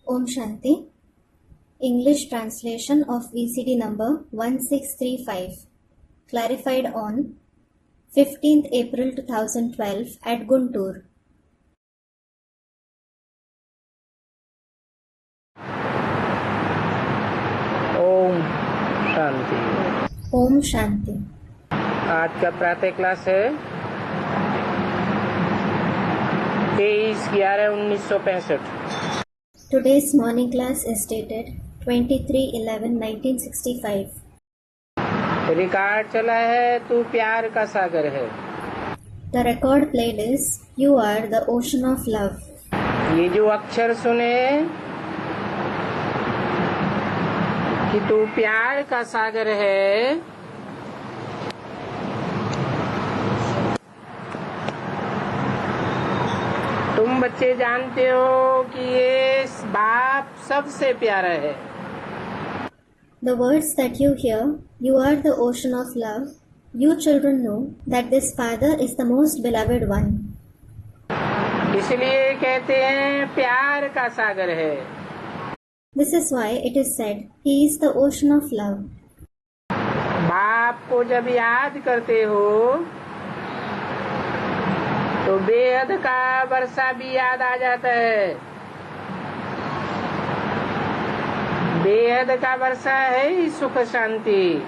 Om Shanti. English translation of VCD number 1635. Clarified on 15th April 2012 at Guntur. Om Shanti. Om Shanti. आज का प्रातः class है 23/11/1965। Today's morning class is dated 23/11/1965. Record चला है तू प्यार का सागर है। The record played is You Are the Ocean of Love. ये जो अक्षर सुने कि तू प्यार का सागर है, तुम बच्चे जानते हो कि ये बाप सबसे प्यारा है। The words that you hear, You are the ocean of love, you children know that this Father is the most beloved one. इसलिए कहते हैं प्यार का सागर है। This is why it is said, He is the ocean of love. बाप को जब याद करते हो तो बेहद का वर्षा भी याद आ जाता है। बेहद का वर्षा है ही सुख शांति।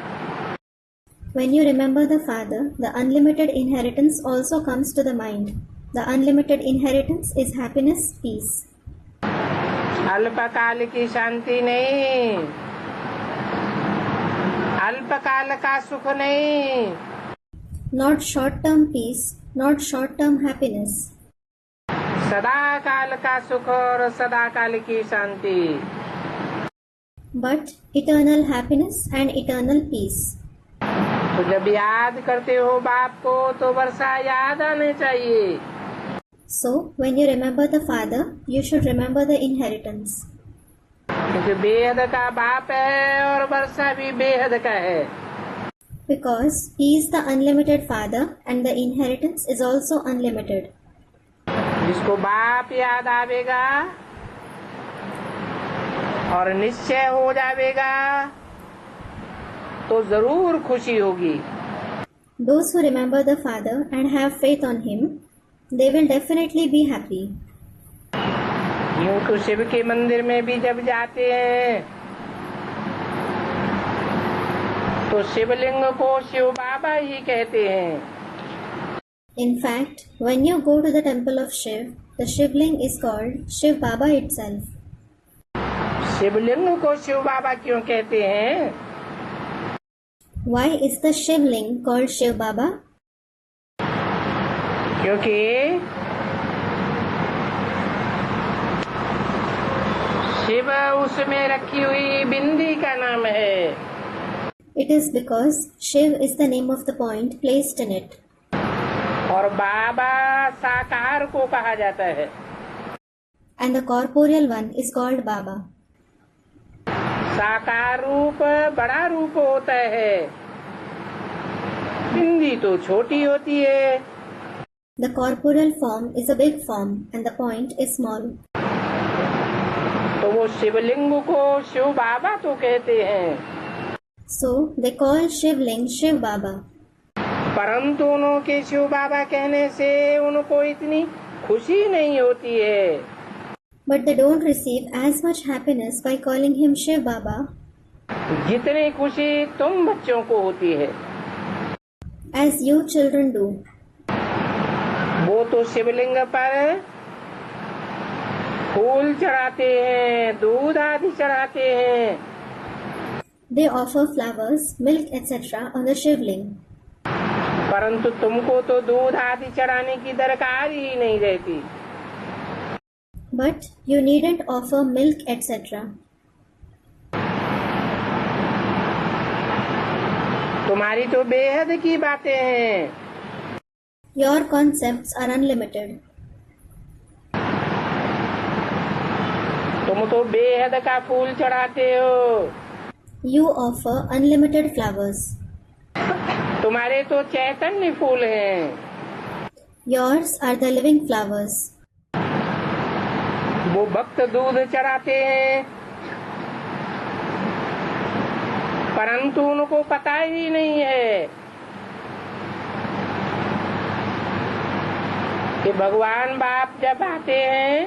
When you remember the Father, the unlimited inheritance also comes to the mind. The unlimited inheritance is happiness, peace. अल्पकाल की शांति नहीं, अल्पकाल का सुख नहीं। Not short-term peace, not short-term happiness. सदा काल का सुख और सदा काल की शांति। But eternal happiness and eternal peace. तो जब याद करते हो बाप को तो वर्षा याद आने चाहिए। So, when you remember the Father, you should remember the inheritance. क्योंकि बेहद का बाप है और वर्षा भी बेहद का है। Because He is the unlimited Father and the inheritance is also unlimited. जिसको बाप याद आवेगा और निश्चय हो जाएगा तो जरूर खुशी होगी। Those who remember the Father and have faith on Him, they will definitely be happy. यूं तो शिव के मंदिर में भी जब जाते हैं तो शिवलिंग को शिव बाबा ही कहते हैं। In fact, when you go to the temple of Shiv, the Shivling is called Shiv Baba itself. शिवलिंग को शिव बाबा क्यों कहते हैं? Why is the Shivling called Shiv Baba? क्योंकि शिव उसमें रखी हुई बिंदी का नाम है। It is because Shiv is the name of the point placed in it. और बाबा साकार को कहा जाता है। And the corporeal one is called Baba. साकार रूप बड़ा रूप होता है, बिंदी तो छोटी होती है। The corporeal form is a big form and the point is small. तो वो शिवलिंग को शिव बाबा तो कहते हैं, So they call Shivling Shiv Baba. परंतु उनके शिव बाबा कहने से उनको इतनी खुशी नहीं होती है। But they don't receive as much happiness by calling him Shiv Baba जितनी खुशी तुम बच्चों को होती है। as you children do. वो तो शिवलिंग पर फूल चढ़ाते हैं, दूध आदि चढ़ाते हैं। They offer flowers, milk, etc. on the Shivling. परंतु तुमको तो दूध आदि चढ़ाने की दरकार ही नहीं रहती। But you needn't offer milk, etc. तुम्हारी तो बेहद की बातें हैं। Your concepts are unlimited. तुम तो बेहद का फूल चढ़ाते हो। You offer unlimited flowers. तुम्हारे तो चैतन्य फूल हैं। Yours are the living flowers. वो भक्त दूध चढ़ाते हैं, परंतु उनको पता ही नहीं है कि भगवान बाप जब आते हैं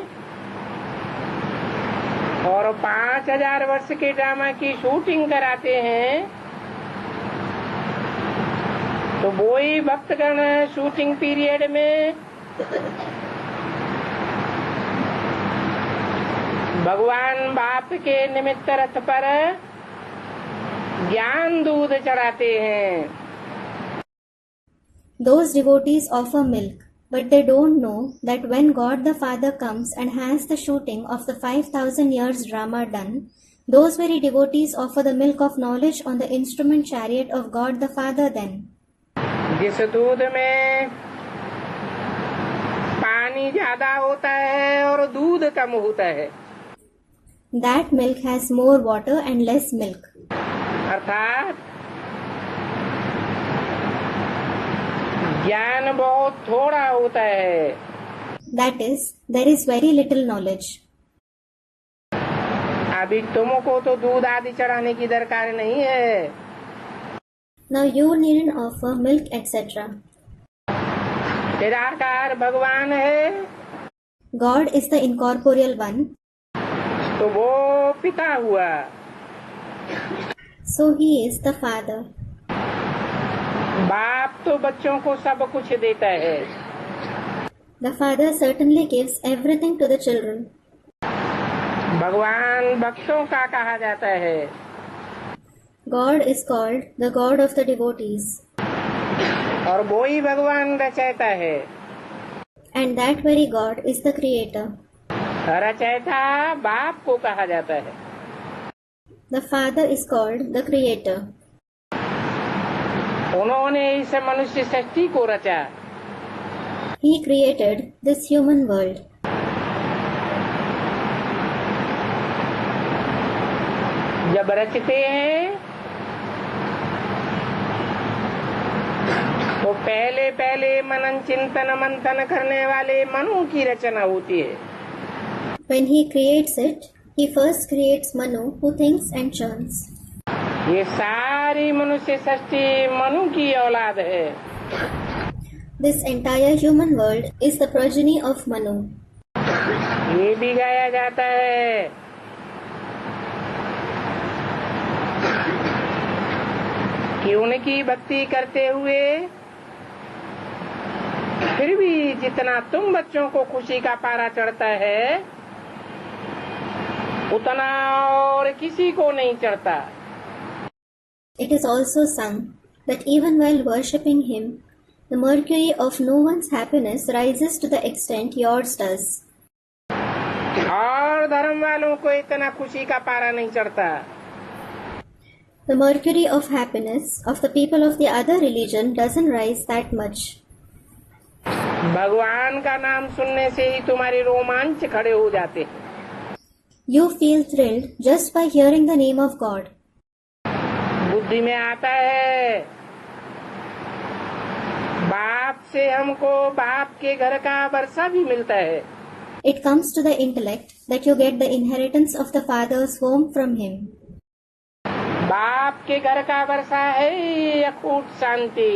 और 5000 वर्ष के ड्रामा की शूटिंग कराते हैं, तो वो ही भक्तगण शूटिंग पीरियड में भगवान बाप के निमित्त रथ पर ज्ञान दूध चढ़ाते हैं। Those devotees offer milk, but they don't know that when God the Father comes and has the shooting of the 5000 years drama done, those very devotees offer the milk of knowledge on the instrument chariot of God the Father then. जिस दूध में पानी ज्यादा होता है और दूध कम होता है, That milk has more water and less milk. अर्थात ज्ञान बहुत थोड़ा होता है। That is, there is very little knowledge. अभी तुमको तो दूध आदि चढ़ाने की दरकार नहीं है। Now you needn't offer milk, etc. निराकार भगवान है, God is the incorporeal one, तो वो पिता हुआ। so He is the Father. बाप तो बच्चों को सब कुछ देता है, The Father certainly gives everything to the children. भगवान भक्तों का कहा जाता है। God is called the God of the devotees, और वो ही भगवान रचयिता है। and that very God is the Creator. रचयिता बाप को कहा जाता है। The Father is called the Creator. उन्होंने इस मनुष्य सृष्टि को रचा। He created this human world. जब रचते हैं तो पहले पहले मनन चिंतन मंथन करने वाले मनु की रचना होती है। When He creates it, He first creates Manu, who thinks and churns. ये सारी मनुष्य सृष्टि मनु की औलाद है। This entire human world is the progeny of Manu. ये भी गाया जाता है कि उनकी भक्ति करते हुए फिर भी जितना तुम बच्चों को खुशी का पारा चढ़ता है, उतना और किसी को नहीं चढ़ता। It is also sung that even while worshipping Him, the mercury of no one's happiness rises to the extent yours does. और धर्म वालों को इतना खुशी का पारा नहीं चढ़ता। The mercury of happiness of the people of the other religion doesn't rise that much. भगवान का नाम सुनने से ही तुम्हारे रोमांच खड़े हो जाते हैं। You feel thrilled just by hearing the name of God. बुद्धि में आता है, बाप से हमको बाप के घर का वर्षा भी मिलता है। It comes to the intellect that you get the inheritance of the Father's home from Him. बाप के घर का वर्षा है अखूट शांति।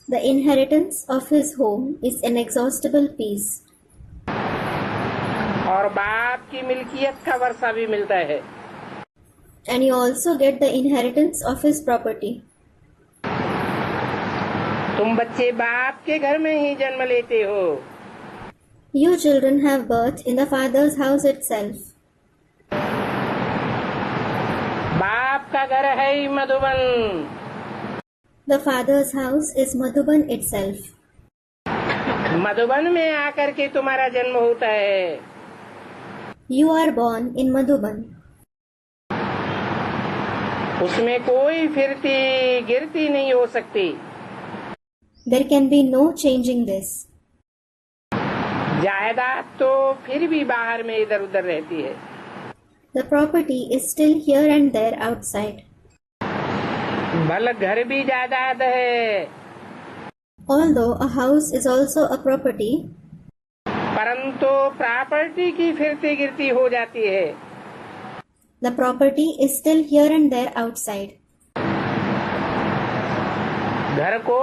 The inheritance of His home is inexhaustible peace. और बाप की मिल्कियत का वर्षा भी मिलता है। And you also get the inheritance of His property. तुम बच्चे बाप के घर में ही जन्म लेते हो। You children have birth in the Father's house itself. बाप का घर है ही Madhuban. The Father's house is Madhuban itself. Madhuban में आकर के तुम्हारा जन्म होता है। You are born in Madhuban. उसमें कोई फिरती गिरती नहीं हो सकती। There can be no changing this. जायदाद तो फिर भी बाहर में इधर उधर रहती है। The property is still here and there outside. भले घर भी जायदाद है, Although a house is also a property, परंतु प्रॉपर्टी की फिरती गिरती हो जाती है। The property is still here and there outside. घर को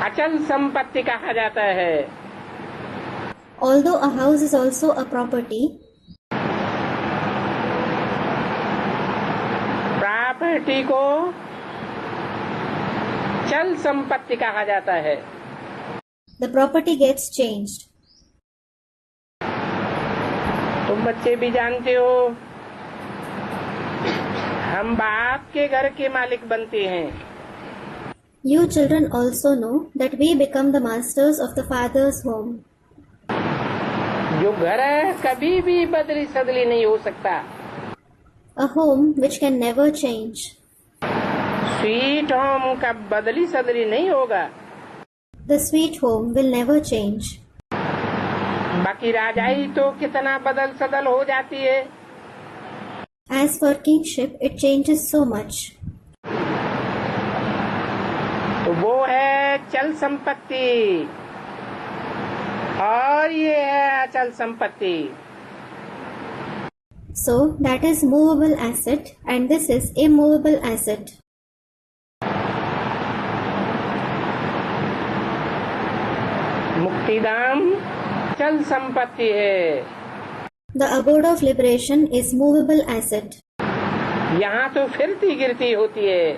अचल संपत्ति कहा जाता है। Although a house is also a property, property को चल संपत्ति कहा जाता है। the property gets changed. तुम बच्चे भी जानते हो, हम बाप के घर के मालिक बनते हैं। You children also know that we become the masters of the Father's home. जो घर है कभी भी बदली सदली नहीं हो सकता। A home which can never change. Sweet home का बदली सदली नहीं होगा। The sweet home will never change. बाकी राजाई तो कितना बदल सदल हो जाती है। As for kingship, it changes so much. तो वो है चल संपत्ति और ये है अचल संपत्ति। So that is movable asset and this is immovable asset. मुक्तिधाम चल संपत्ति है। The abode of liberation is movable asset. यहाँ तो फिरती गिरती होती है।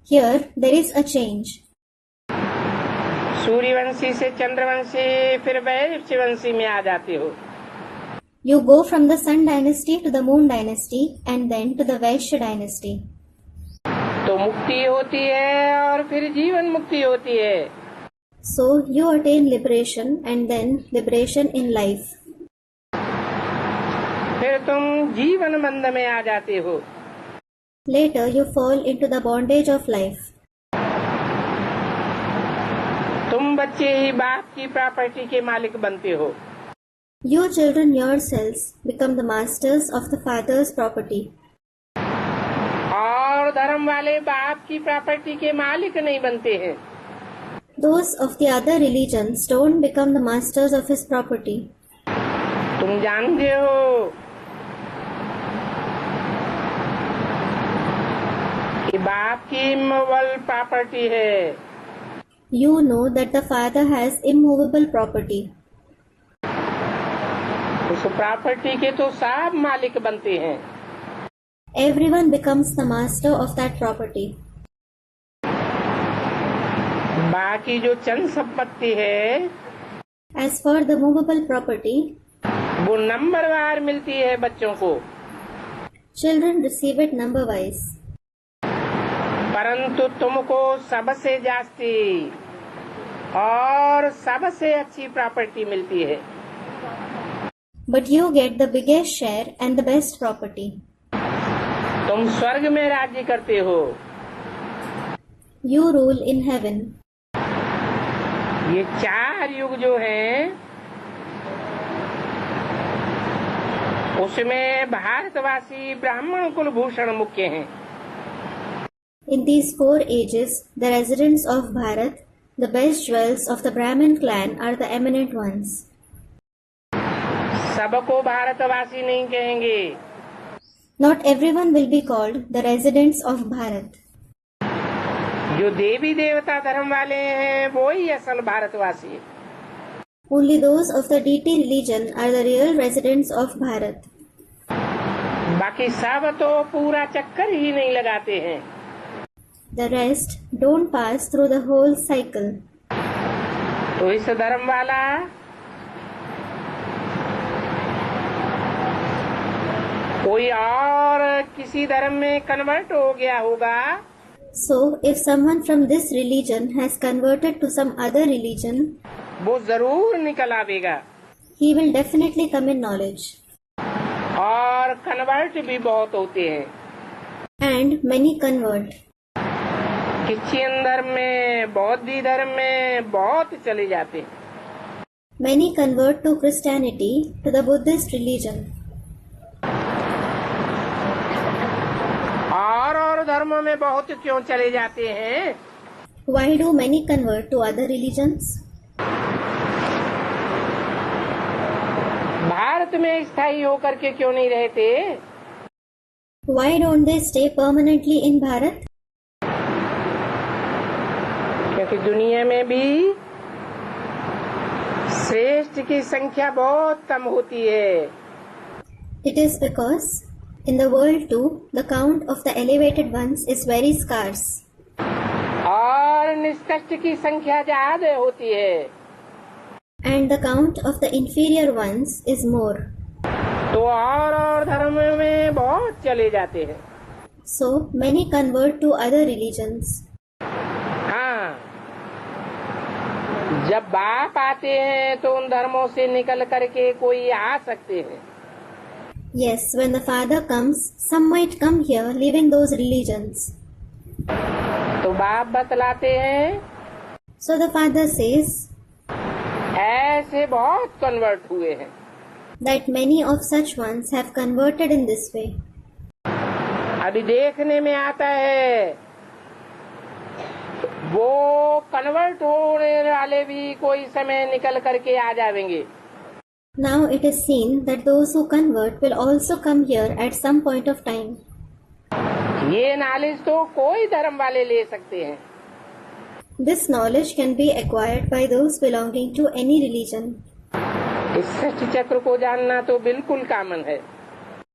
Here there is a change. Suryavanshi से चंद्रवंशी फिर वैश्यवंशी में आ जाते हो। You go from the Sun dynasty to the Moon dynasty and then to the Vaishya dynasty. तो मुक्ति होती है और फिर जीवन मुक्ति होती है। So you attain liberation and then liberation in life. फिर तुम जीवन बंध में आ जाते हो। Later you fall into the bondage of life. तुम बच्चे ही बाप की प्रॉपर्टी के मालिक बनते हो। You children yourselves become the masters of the Father's property. और धर्म वाले बाप की प्रॉपर्टी के मालिक नहीं बनते हैं। Those of the other religions don't become the masters of his property. तुम जानते हो कि बाप की इमूवेबल प्रॉपर्टी है। You know that the Father has immovable property. उस प्रॉपर्टी के तो सब मालिक बनते हैं। Everyone becomes the master of that property. बाकी जो चंद संपत्ति है As for the movable property, वो नंबरवार मिलती है बच्चों को। children receive it number wise. परंतु तुमको सबसे जास्ती और सबसे अच्छी प्रॉपर्टी मिलती है। But you get the biggest share and the best property. तुम स्वर्ग में राज्य करते हो। You rule in heaven. ये चार युग जो हैं उसमें भारतवासी ब्राह्मण कुलभूषण मुख्य हैं। In these 4 ages, the residents of Bharat, the best jewels of the Brahmin clan, are the eminent ones. सबको भारतवासी नहीं कहेंगे। Not everyone will be called the residents of Bharat. जो देवी देवता धर्म वाले हैं वो ही असल भारतवासी है। Only those of the deity religion are the real residents of Bharat. बाकी सब तो पूरा चक्कर ही नहीं लगाते हैं। The rest don't pass through the whole cycle. तो इस धर्म वाला कोई और किसी धर्म में कन्वर्ट हो गया होगा So, if someone from this religion has converted to some other religion, वो जरूर निकल आवेगा। he will definitely come in knowledge. और कन्वर्ट भी बहुत होते हैं। And many convert. क्रिश्चियन धर्म में, बौद्ध धर्म में बहुत चले जाते हैं। Many convert to Christianity, to the Buddhist religion. और धर्मों में बहुत क्यों चले जाते हैं? Why do many convert to other religions? Bharat में स्थायी होकर के क्यों नहीं रहते? Why don't they stay permanently in Bharat? क्योंकि दुनिया में भी श्रेष्ठ की संख्या बहुत कम होती है। It is because in the world too, the count of the elevated ones is very scarce. और निष्कष्ट की संख्या ज्यादा होती है। And the count of the inferior ones is more. तो और धर्म में बहुत चले जाते हैं। So many convert to other religions. हाँ, जब बाप आते हैं तो उन धर्मों से निकल करके कोई आ सकते हैं। Yes, when the Father comes, some might come here leaving those religions. तो बाप बतलाते हैं, So the Father says ऐसे बहुत कन्वर्ट हुए हैं। that many of such ones have converted in this way. अभी देखने में आता है वो कन्वर्ट होने वाले भी कोई समय निकल करके आ जाएंगे। Now it is seen that those who convert will also come here at some point of time. ये नॉलेज तो कोई धर्म वाले ले सकते हैं। This knowledge can be acquired by those belonging to any religion. इस सृष्टि चक्र को जानना तो बिल्कुल कॉमन है।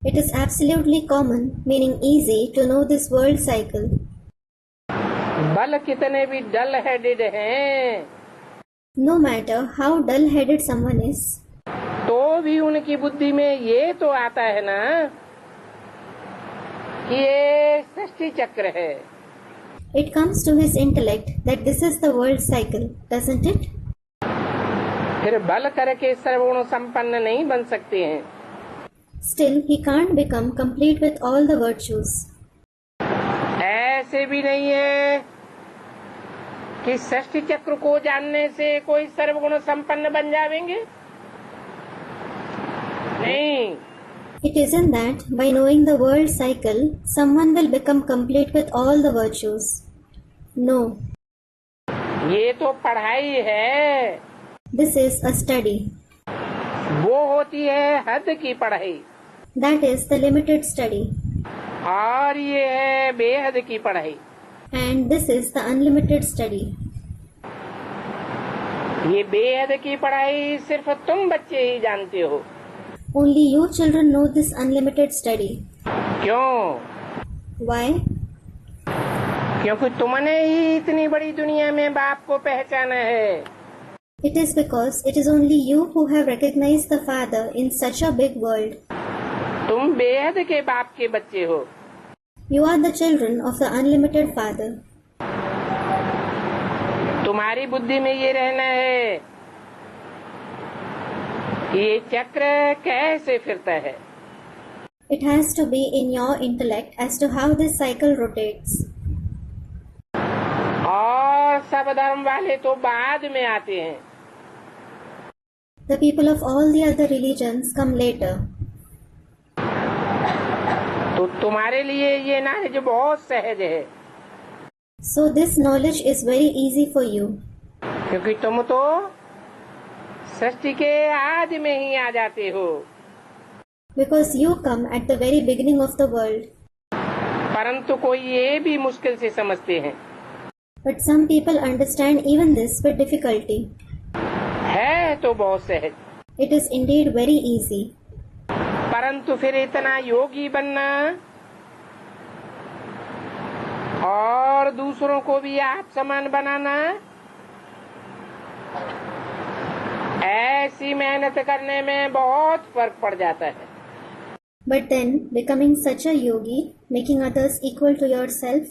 It is absolutely common, meaning easy, to know this world cycle. बल कितने भी डल हेडेड हैं, No matter how dull-headed someone is, तो भी उनकी बुद्धि में ये तो आता है ना कि ये सृष्टि चक्र है। it comes to his intellect that this is the world cycle, doesn't it? फिर बल करके सर्वगुण संपन्न नहीं बन सकते हैं। Still, he can't become complete with all the virtues. ऐसे भी नहीं है कि सृष्टि चक्र को जानने से कोई सर्वगुण संपन्न बन जाएंगे। नहीं, It isn't that by knowing the world cycle, someone will become complete with all the virtues. No, ये तो पढ़ाई है। this is a study. वो होती है हद की पढ़ाई That is the limited study. और ये है बेहद की पढ़ाई। And this is the unlimited study. ये बेहद की पढ़ाई सिर्फ तुम बच्चे ही जानते हो। Only you children know this unlimited study. क्यों? Why? क्योंकि तुमने ही इतनी बड़ी दुनिया में बाप को पहचाना है। It is because it is only you who have recognized the Father in such a big world. तुम बेहद के बाप के बच्चे हो। You are the children of the unlimited Father. तुम्हारी बुद्धि में ये रहना है कि ये चक्र कैसे फिरता है। It has to be in your intellect as to how this cycle rotates. और सब धर्म वाले तो बाद में आते हैं। The people of all the other religions come later. तो तुम्हारे लिए ये नॉलेज बहुत सहज है, So this knowledge is very easy for you क्योंकि तुम तो सृष्टि के आदि में ही आ जाते हो। because you come at the very beginning of the world. परंतु कोई ये भी मुश्किल से समझते हैं। But some people understand even this with difficulty. है तो बहुत सहज, It is indeed very easy. परंतु फिर इतना योगी बनना और दूसरों को भी आप समान बनाना, ऐसी मेहनत करने में बहुत फर्क पड़ जाता है। But then, becoming such a yogi, making others equal to yourself,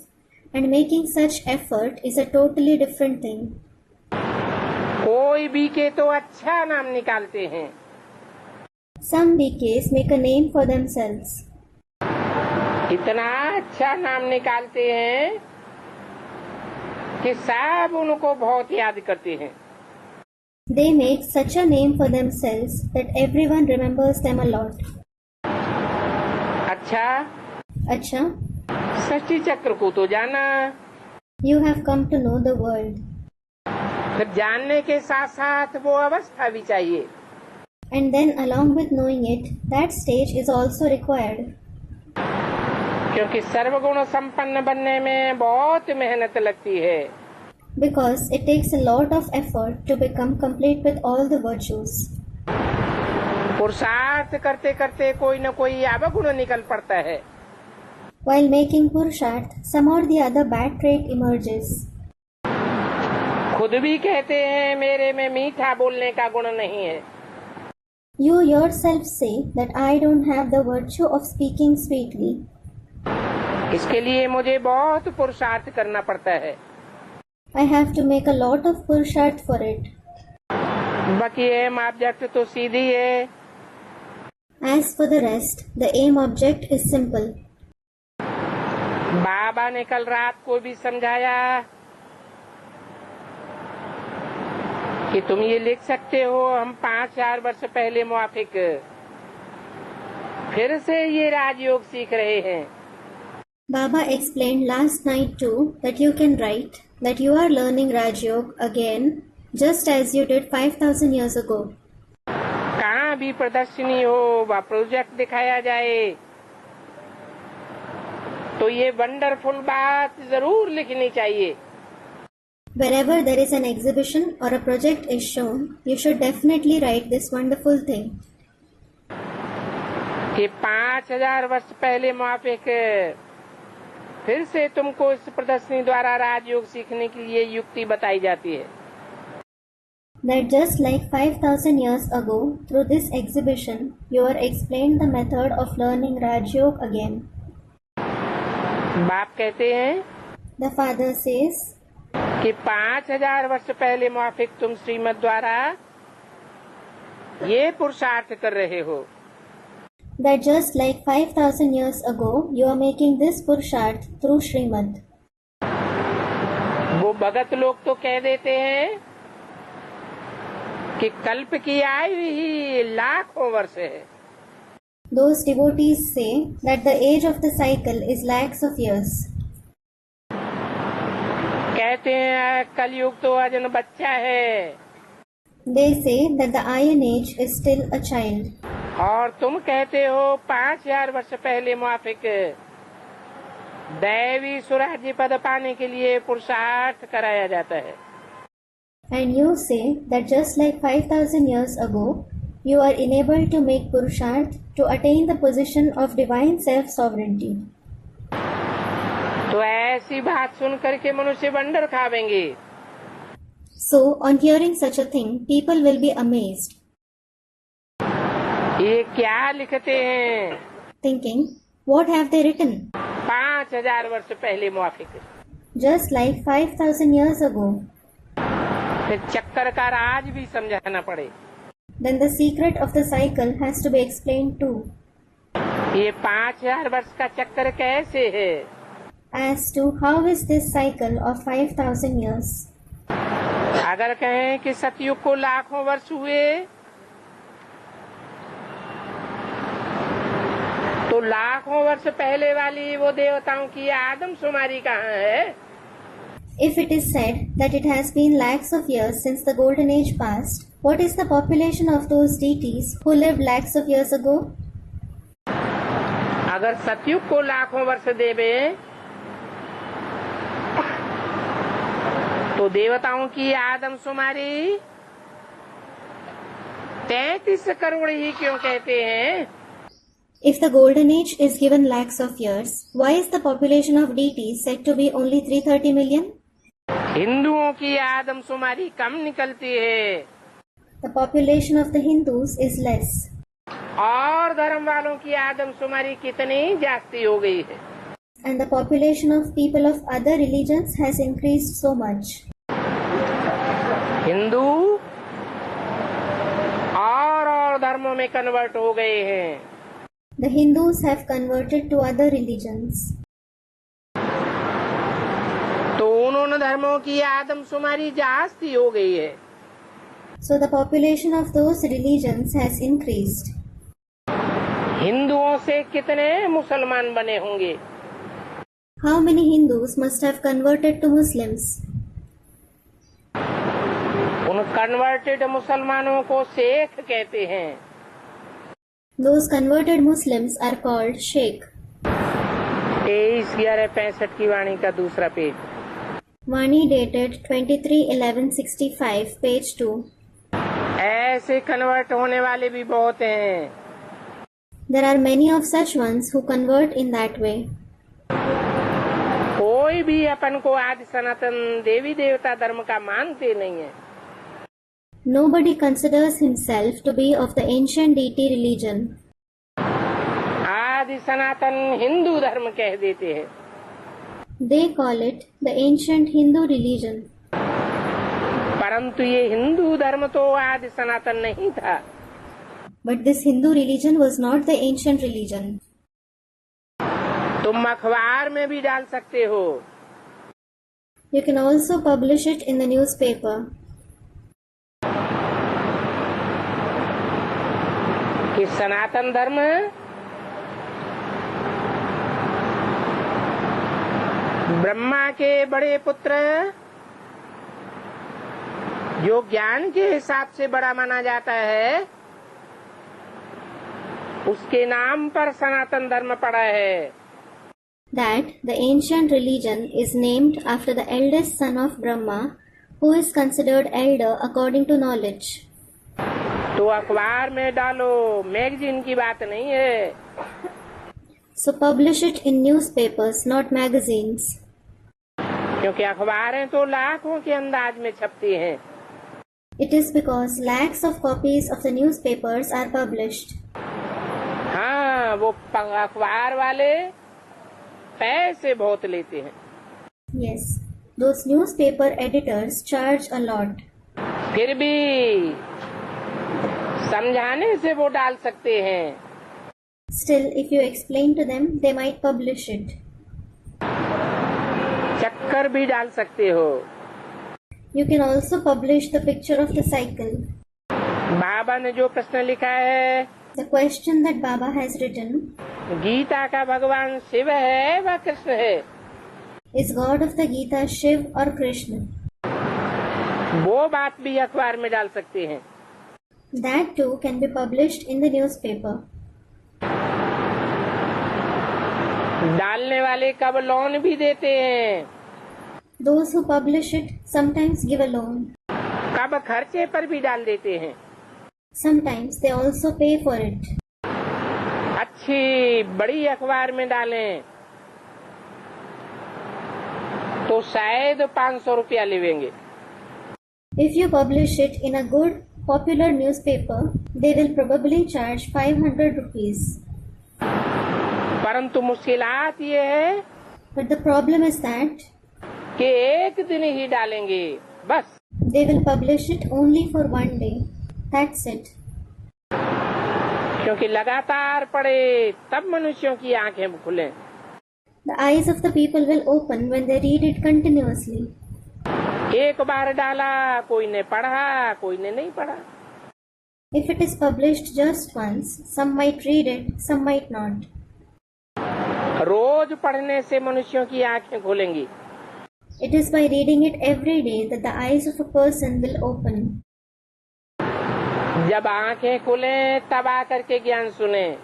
and making such effort is a totally different thing. कोई भी के तो अच्छा नाम निकालते हैं, Some BKs make a name for themselves. इतना अच्छा नाम निकालते हैं कि सब उनको बहुत याद करते हैं। They make such a name for themselves that everyone remembers them a lot. अच्छा, अच्छा, सृष्टि चक्र को तो जाना, You have come to know the world. फिर जानने के साथ साथ वो अवस्था भी चाहिए. And then along with knowing it, that stage is also required. क्योंकि सर्वगुण संपन्न बनने में बहुत मेहनत लगती है. Because it takes a lot of effort to become complete with all the virtues. पुरुषार्थ करते करते कोई न कोई अवगुण निकल पड़ता है. While making Purusharth, some or the other bad trait emerges. खुद भी कहते हैं मेरे में मीठा बोलने का गुण नहीं है. You yourself say that I don't have the virtue of speaking sweetly. इसके लिए मुझे बहुत पुरुषार्थ करना पड़ता है. I have to make a lot of Purusharth for it. बाकी एम ऑब्जेक्ट तो सीधी है. As for the rest, the aim object is simple. बाबा ने कल रात को भी समझाया कि तुम ये लिख सकते हो हम 5,000 वर्ष पहले मुआफिक फिर से ये राजयोग सीख रहे हैं. Baba explained last night too that you can write that you are learning Rajyog again just as you did 5,000 years ago. कहाँ भी प्रदर्शनी हो व प्रोजेक्ट दिखाया जाए तो ये वंडरफुल बात जरूर लिखनी चाहिए. Wherever there is an exhibition or a project is shown, you should definitely write this wonderful thing. कि 5,000 वर्ष पहले मुआफिक फिर से तुमको इस प्रदर्शनी द्वारा राजयोग सीखने के लिए युक्ति बताई जाती है. That just like 5,000 years ago, through this exhibition, you are explained the method of learning Rajyog again. बाप कहते हैं The father says कि 5,000 वर्ष पहले मुआफिक तुम श्रीमत द्वारा ये पुरुषार्थ कर रहे हो. that just like 5,000 years ago, you are making this Purusharth through Srimad. वो भगत लोग तो कह देते हैं कि कल्प की आयु ही लाखों वर्ष है. Those devotees say that the age of the cycle is lakhs of years. कहते हैं कलयुग तो अजन बच्चा है. They say that the Iron Age is still a child. और तुम कहते हो 5,000 वर्ष पहले मुआफिक दैवी सुराज्य पद पाने के लिए पुरुषार्थ कराया जाता है. And you say that just like 5,000 years ago, you are enabled to make Purusharth to attain the position of divine self-sovereignty. तो ऐसी बात सुन करके मनुष्य wonder खावेंगे. So, on hearing such a thing, people will be amazed, ये क्या लिखते हैं. thinking, what have they written? 5,000 वर्ष पहले मुआफिक. Just like 5,000 years ago. फिर चक्कर का राज भी समझाना पड़े. Then the secret of the cycle has to be explained too. ये 5,000 वर्ष का चक्कर कैसे है. As to how is this cycle of 5,000 years? अगर कहें कि सतयुग को लाखों वर्ष हुए तो लाखों वर्ष पहले वाली वो देवताओं की आदमशुमारी कहाँ है. If it is said that it has been lakhs of years since the golden age passed, what is the population of those deities who lived lakhs of years ago? अगर सतयुग को लाखों वर्ष देवे तो देवताओं की आदमशुमारी 33 करोड़ ही क्यों कहते हैं. If the golden age is given lakhs of years, why is the population of deities said to be only 330 million? हिंदुओं की आदमशुमारी कम निकलती है. The population of the Hindus is less. और धर्म वालों की आदमशुमारी कितनी जास्ती हो गई है. And the population of people of other religions has increased so much. Hindu और धर्मों में कन्वर्ट हो गए हैं. The Hindus have converted to other religions. तो उन्होंने धर्मों की आदमशुमारी जास्ती हो गई है. So the population of those religions has increased. हिंदुओं से कितने मुसलमान बने होंगे. How many Hindus must have converted to Muslims? उन कन्वर्टेड मुसलमानों को शेख कहते हैं। Those converted Muslims are called Sheikh. 23/11/65 की वाणी का दूसरा पेज। Vani dated 23/11/65, page 2. ऐसे कन्वर्ट होने वाले भी बहुत हैं। There are many of such ones who convert in that way. कोई भी अपन को आदि सनातन देवी देवता धर्म का मानते नहीं है। Nobody considers himself to be of the ancient deity religion. आदि सनातन हिंदू धर्म कह देते हैं। They call it the ancient Hindu religion. परंतु ये हिंदू धर्म तो आदि सनातन नहीं था। But this Hindu religion was not the ancient religion. तुम अखबार में भी डाल सकते हो। You can also publish it in the newspaper. कि सनातन धर्म ब्रह्मा के बड़े पुत्र जो ज्ञान के हिसाब से बड़ा माना जाता है, उसके नाम पर सनातन धर्म पड़ा है। That the ancient religion is named after the eldest son of Brahma, who is considered elder according to knowledge. तो अखबार में डालो, मैगजीन की बात नहीं है। So publish it in newspapers, not magazines. क्योंकि अखबारें तो लाखों के अंदाज में छपती हैं। It is because lakhs of copies of the newspapers are published. हाँ, वो अखबार वाले पैसे बहुत लेते हैं। Yes, those newspaper editors charge a lot. फिर भी समझाने से वो डाल सकते हैं। Still, if you explain to them, they might publish it. चक्कर भी डाल सकते हो। You can also publish the picture of the cycle. बाबा ने जो प्रश्न लिखा है, The question that Baba has written, Gita का भगवान शिव है व कृष्ण है, is God of the Gita Shiv or Krishna? वो बात भी अखबार में डाल सकते हैं। That too can be published in the newspaper. डालने वाले कब लोन भी देते हैं, Those who publish it sometimes give a loan. कब खर्चे पर भी डाल देते हैं। Sometimes they also pay for it. अच्छी बड़ी अखबार में डालें तो शायद 500 रुपया लेंगे। If you publish it in a good, popular newspaper, they will probably charge 500 rupees. परंतु मुश्किलात ये है But the problem is that कि एक दिन ही डालेंगे बस। they will publish it only for one day. That's it. क्योंकि लगातार पढ़े तब मनुष्यों की आंखें खुलें। The eyes of the people will open when they read it continuously. एक बार डाला, कोई ने पढ़ा, कोई ने नहीं पढ़ा। If it is published just once, some might read it, some might not. रोज पढ़ने से मनुष्यों की आंखें खुलेंगी। It is by reading it every day that the eyes of a person will open. जब आंखें खुलें तब आकर के ज्ञान सुनें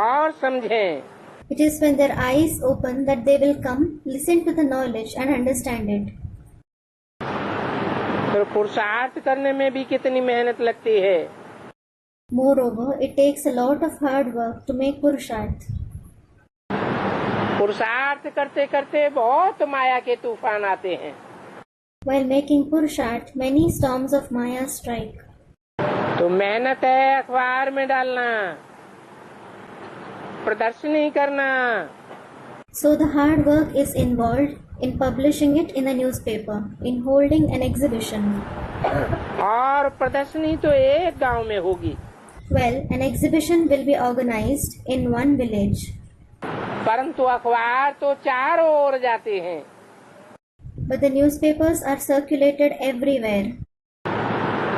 और समझें। It is when their eyes open that they will come, listen to the knowledge and understand it. तो पुरुषार्थ करने में भी कितनी मेहनत लगती है। Moreover, it takes a lot of hard work to make Purusharth. पुरुषार्थ करते करते बहुत माया के तूफान आते हैं। While making Purusharth, many storms of Maya strike. तो मेहनत है अखबार में डालना, प्रदर्शनी करना। So the hard work is involved in publishing it in a newspaper, in holding an exhibition. और प्रदर्शनी तो एक गांव में होगी। Well, an exhibition will be organized in one village. परंतु अखबार तो चारों ओर जाते हैं। But the newspapers are circulated everywhere.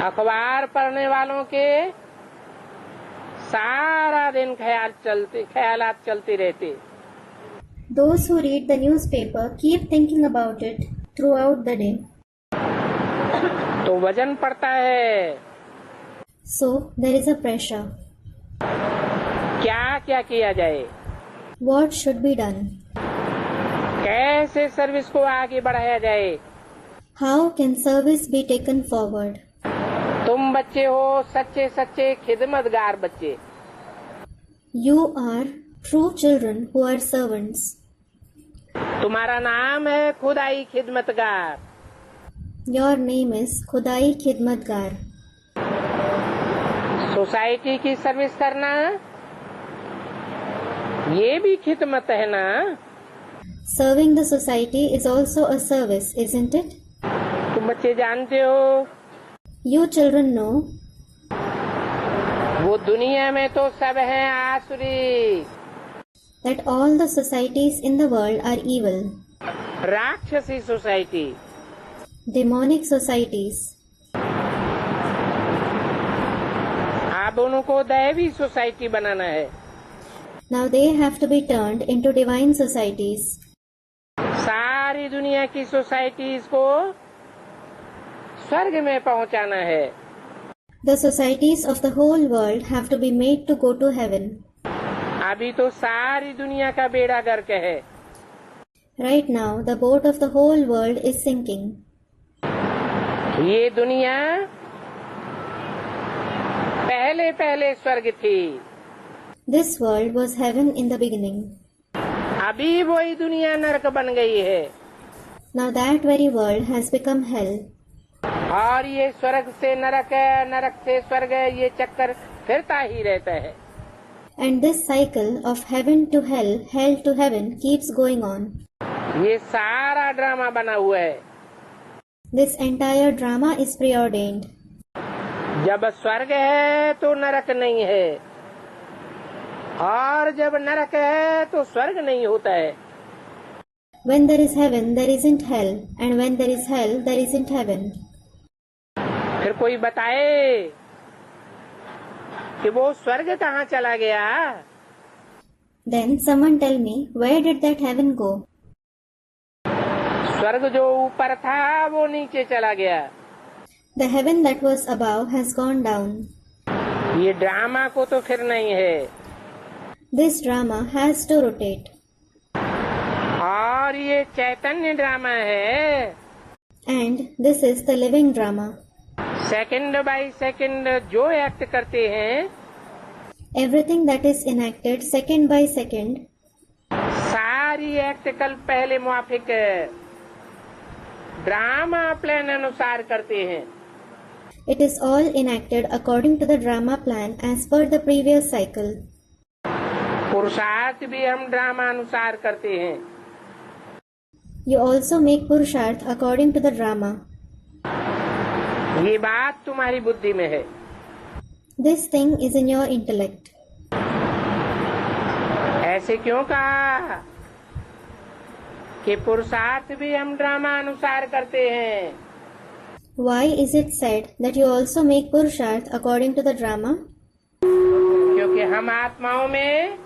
अखबार पढ़ने वालों के सारा दिन ख्यालात चलते रहते। Those who read the newspaper keep thinking about it throughout the day. तो वजन पड़ता है। So there is a pressure. क्या क्या किया जाए, What should be done? कैसे सर्विस को आगे बढ़ाया जाए। How can service be taken forward? तुम बच्चे हो सच्चे सच्चे खिदमतगार बच्चे। You are true children who are servants. तुम्हारा नाम है खुदाई खिदमतगार। Your name is Khudai Khidmatgar. Society की सर्विस करना ये भी खिदमत है ना। Serving the society is also a service, isn't it? तुम बच्चे जानते हो You children know वो दुनिया में तो सब हैं आसुरी, that all the societies in the world are evil, राक्षसी सोसाइटी। demonic societies. आप उनको दैवी सोसाइटी बनाना है। Now they have to be turned into divine societies. सारी दुनिया की सोसाइटीज को स्वर्ग में पहुंचाना है। The societies of the whole world have to be made to go to heaven. अभी तो सारी दुनिया का बेड़ा गर्क है। Right now, the boat of the whole world is sinking. ये दुनिया पहले पहले स्वर्ग थी। This world was heaven in the beginning. अभी वही दुनिया नरक बन गई है। Now that very world has become hell. और ये स्वर्ग से नरक है, नरक से स्वर्ग है, ये चक्कर फिरता ही रहता है। And this cycle of heaven to hell, hell to heaven keeps going on. ये सारा ड्रामा बना हुआ है। This entire drama is preordained. जब स्वर्ग है तो नरक नहीं है, और जब नरक है तो स्वर्ग नहीं होता है। When there is heaven, there isn't hell, and when there is hell, there isn't heaven. फिर कोई बताए कि वो स्वर्ग कहाँ चला गया। Then someone tell me, where did that heaven go? स्वर्ग जो ऊपर था वो नीचे चला गया। The heaven that was above has gone down. ये ड्रामा को तो फिर नहीं है। This drama has to rotate. और ये चैतन्य ड्रामा है। And this is the living drama. Second by second जो एक्ट करते हैं, Everything that is enacted second by second, सारी एक्ट कल पहले मुआफिक ड्रामा प्लान अनुसार करते हैं। it is all enacted according to the drama plan as per the previous cycle. पुरुषार्थ भी हम ड्रामा अनुसार करते हैं। You also make purusharth according to the drama. ये बात तुम्हारी बुद्धि में है। This thing is in your intellect. ऐसे क्यों कहा कि पुरुषार्थ भी हम ड्रामा अनुसार करते हैं। Why is it said that you also make purusharth according to the drama? क्योंकि हम आत्माओं में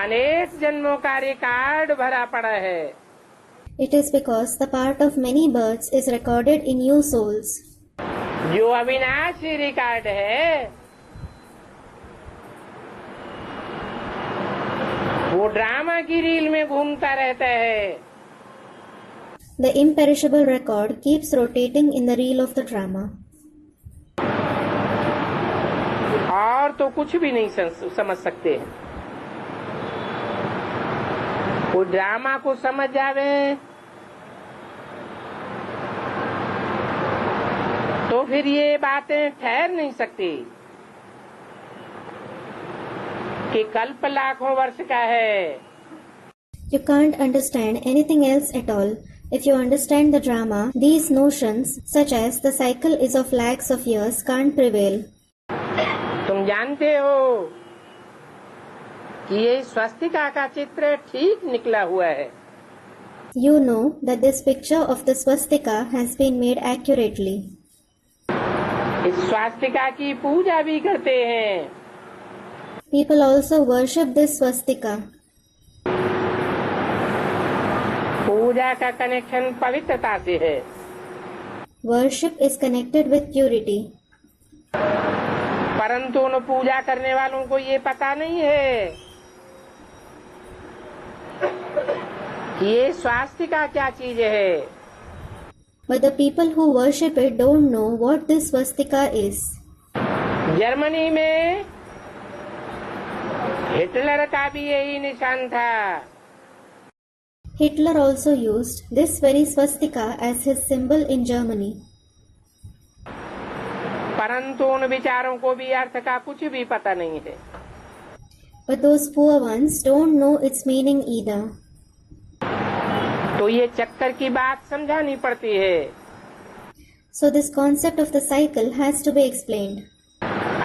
अनेक जन्मों का रिकॉर्ड भरा पड़ा है। It is because the part of many births is recorded in you souls. जो अविनाशी रिकॉर्ड है वो ड्रामा की रील में घूमता रहता है। The imperishable record keeps rotating in the reel of the drama. और तो कुछ भी नहीं समझ सकते हैं। वो ड्रामा को समझ जावे तो फिर ये बातें ठहर नहीं सकती कि कल्प लाखों वर्ष का है। You can't understand anything else at all. If you understand the drama, these notions, such as the cycle is of lakhs of years, can't prevail. तुम जानते हो कि ये स्वस्तिका का चित्र ठीक निकला हुआ है। You know that this picture of the swastika has been made accurately. इस स्वस्तिका की पूजा भी करते हैं। People also worship this swastika. पूजा का कनेक्शन पवित्रता से है, Worship is connected with purity. परंतु उन पूजा करने वालों को ये पता नहीं है कि ये स्वास्तिका क्या चीज है। But the people who worship it don't know what this swastika is. Germany में हिटलर का भी यही निशान था। Hitler also used this very swastika as his symbol in Germany. परंतु उन विचारों को भी अर्थ का कुछ भी पता नहीं है। But those poor ones don't know its meaning either. तो ये चक्कर की बात समझानी पड़ती है। So this concept of the cycle has to be explained.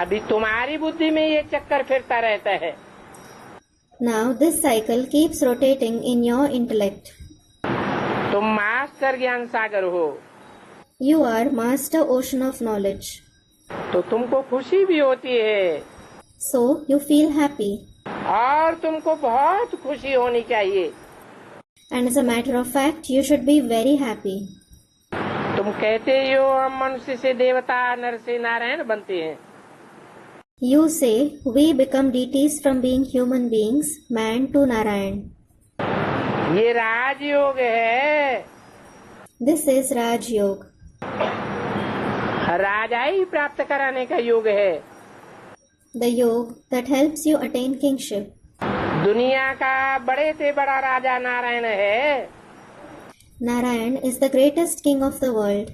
अभी तुम्हारी बुद्धि में ये चक्कर फिरता रहता है। Now this cycle keeps rotating in your intellect. तुम मास्टर ज्ञान सागर हो, You are master ocean of knowledge. तो तुमको खुशी भी होती है So you feel happy. और तुमको बहुत खुशी होनी चाहिए। And as a matter of fact, you should be very happy. तुम कहते ही हो हम मनुष्य से देवता, नर से नारायण बनते हैं। You say we become deities from being human beings, man to Narayan. ये राजयोग है, This is Raj Yoga. राजाई प्राप्त कराने का योग है। The yoga that helps you attain kingship. दुनिया का बड़े से बड़ा राजा नारायण है। Narayan is the greatest king of the world.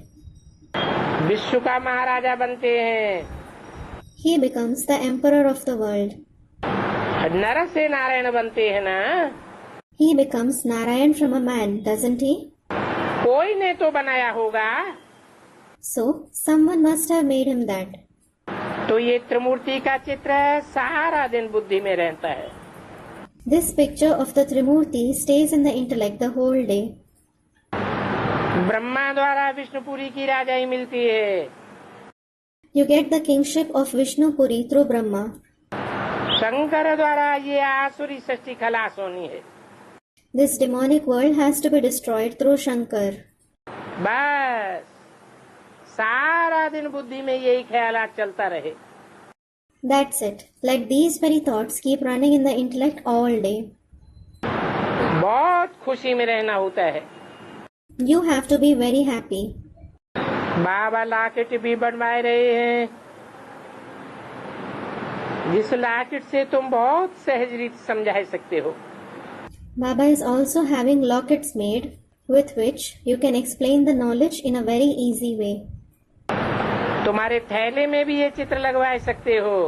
विश्व का महाराजा बनते हैं। He becomes the emperor of the world. नर से नारायण बनते हैं ना। He becomes Narayan from a man, doesn't he? कोई ने तो बनाया होगा। So someone must have made him that. तो ये त्रिमूर्ति का चित्र सारा दिन बुद्धि में रहता है। This picture of the Trimurti stays in the intellect the whole day. Brahma द्वारा विष्णुपुरी की राजाई मिलती है। You get the kingship of Vishnupuri through Brahma. Shankar द्वारा ये आसुरी सृष्टि खलास होनी है। This demonic world has to be destroyed through Shankar. बस सारा दिन बुद्धि में यही ख्यालात चलता रहे। That's it. Let these very thoughts keep running in the intellect all day. बहुत खुशी में रहना होता है। You have to be very happy. Baba locket भी बनवाए रहे हैं, जिस लॉकेट से तुम बहुत सहज रीत समझा सकते हो। Baba is also having lockets made with which you can explain the knowledge in a very easy way. तुम्हारे थैले में भी ये चित्र लगवा सकते हो,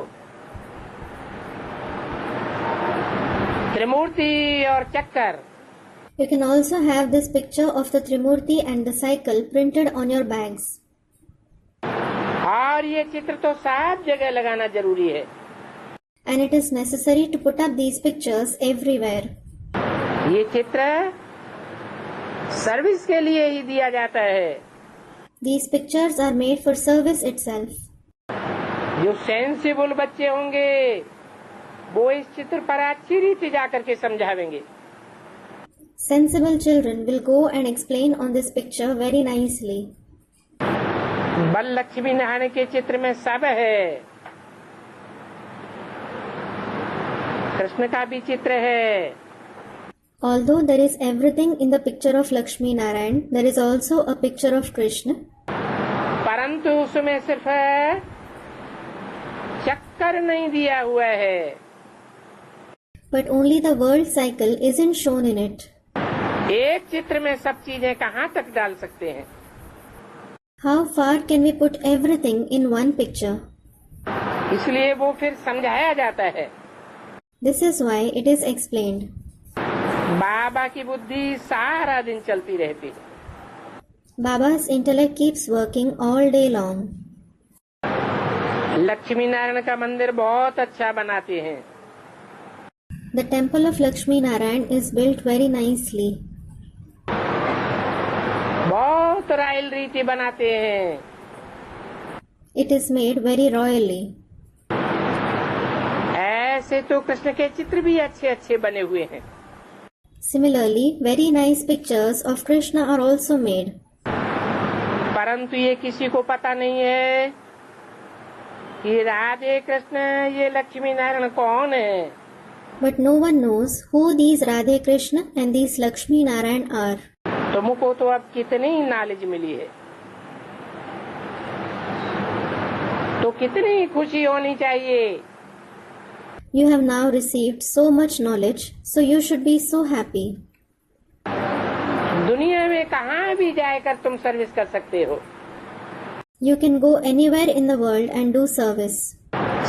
त्रिमूर्ति और चक्कर। You can also have this picture of the Trimurti and the cycle printed on your bags. और ये चित्र तो सब जगह लगाना जरूरी है। And it is necessary to put up these pictures everywhere. ये चित्र सर्विस के लिए ही दिया जाता है। These pictures are made for service itself. जो सेंसिबल बच्चे होंगे वो इस चित्र पर अच्छी रीति जाकर के समझावेंगे। Sensible children will go and explain on this picture very nicely. बल लक्ष्मी नारायण के चित्र में सब है, कृष्ण का भी चित्र है। Although there is everything in the picture of Lakshmi Narayan, there is also a picture of Krishna. परंतु उसमें सिर्फ चक्कर नहीं दिया हुआ है। But only the world cycle isn't shown in it. एक चित्र में सब चीजें कहाँ तक डाल सकते हैं? How far can we put everything in one picture? इसलिए वो फिर समझाया जाता है। This is why it is explained. बाबा की बुद्धि सारा दिन चलती रहती है। Baba's intellect keeps working all day long. Lakshmi Narayan का मंदिर बहुत अच्छा बनाते हैं। The temple of Lakshmi Narayan is built very nicely. बहुत रायल रीति बनाते हैं। It is made very royally. ऐसे तो कृष्ण के चित्र भी अच्छे अच्छे बने हुए हैं, Similarly, very nice pictures of Krishna are also made. परंतु ये किसी को पता नहीं है कि राधे कृष्ण ये लक्ष्मी नारायण कौन है। But no one knows who these Radhe Krishna and these Lakshmi Narayan are. तुमको तो अब कितनी नॉलेज मिली है, तो कितनी खुशी होनी चाहिए। You have now received so much knowledge, so you should be so happy. दुनिया में कहाँ भी जाकर तुम सर्विस कर सकते हो। You can go anywhere in the world and do service.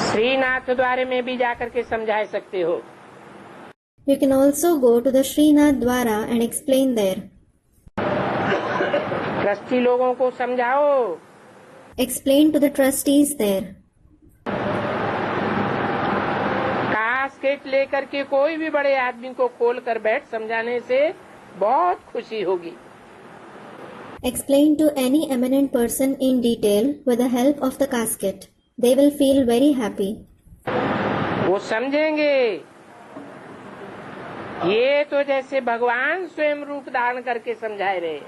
Srinath द्वारे में भी जाकर के समझा सकते हो। You can also go to the Srinath Dwara and explain there. Trustee लोगों को समझाओ। Explain to the trustees there. Casket लेकर के कोई भी बड़े आदमी को खोल कर बैठ समझाने से बहुत खुशी होगी। Explain to any eminent person in detail with the help of the casket. They will feel very happy. वो समझेंगे ये तो जैसे भगवान स्वयं रूप धारण करके समझाए रहे।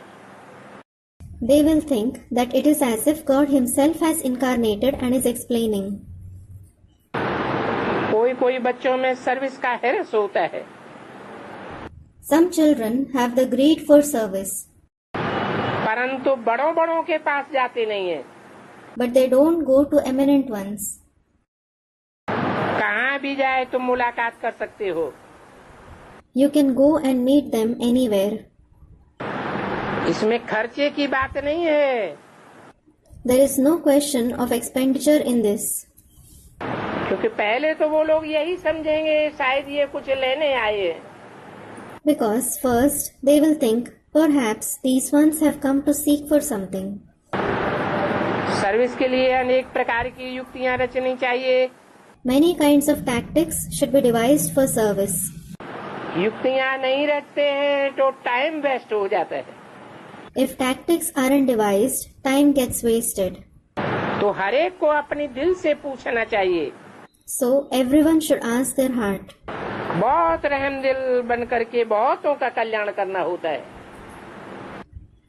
They will think that it is as if God himself has incarnated and is explaining. कोई कोई बच्चों में सर्विस का हैरस होता है, Some children have the greed for service, परंतु बड़ों बड़ों के पास जाते नहीं है। but they don't go to eminent ones. कहाँ भी जाए तुम मुलाकात कर सकते हो। You can go and meet them anywhere. इसमें खर्चे की बात नहीं है, There is no question of expenditure in this. क्योंकि पहले तो वो लोग यही समझेंगे शायद ये कुछ लेने आए हैं। Because first they will think, perhaps these ones have come to seek for something. Service के लिए अनेक प्रकार की युक्तियाँ रचनी चाहिए। Many kinds of tactics should be devised for service. युक्तियाँ नहीं रचते हैं तो टाइम वेस्ट हो जाता है। If tactics aren't devised, time gets wasted. तो हर एक को अपने दिल से पूछना चाहिए। So everyone should ask their heart. बहुत रहम दिल बन करके बहुतों का कल्याण करना होता है।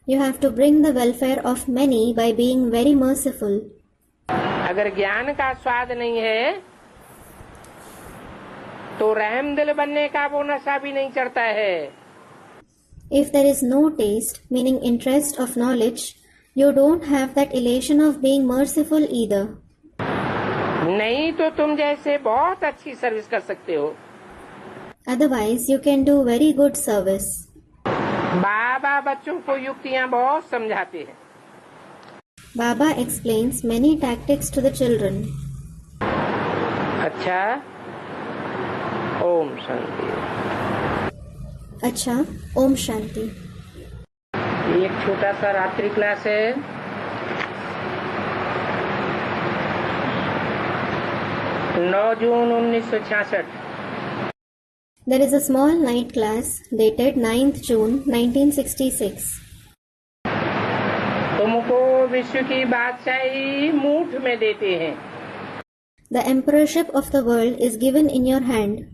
You have to bring the welfare of many by being very merciful. अगर ज्ञान का स्वाद नहीं है तो रहम दिल बनने का वो नशा भी नहीं चढ़ता है। If there is no taste, meaning interest of knowledge, you don't have that elation of being merciful either. नहीं तो तुम जैसे बहुत अच्छी सर्विस कर सकते हो। Otherwise, you can do very good service. बाबा बच्चों को युक्तियाँ बहुत समझाते हैं। Baba explains many tactics to the children. अच्छा, Om Shanti. Acha, Om Shanti. एक छोटा सा रात्रि क्लास है। 9 जून 1966। There is a small night class dated 9th June 1966. तुमको विश्व की बादशाही मूठ में देते हैं। The emperorship of the world is given in your hand.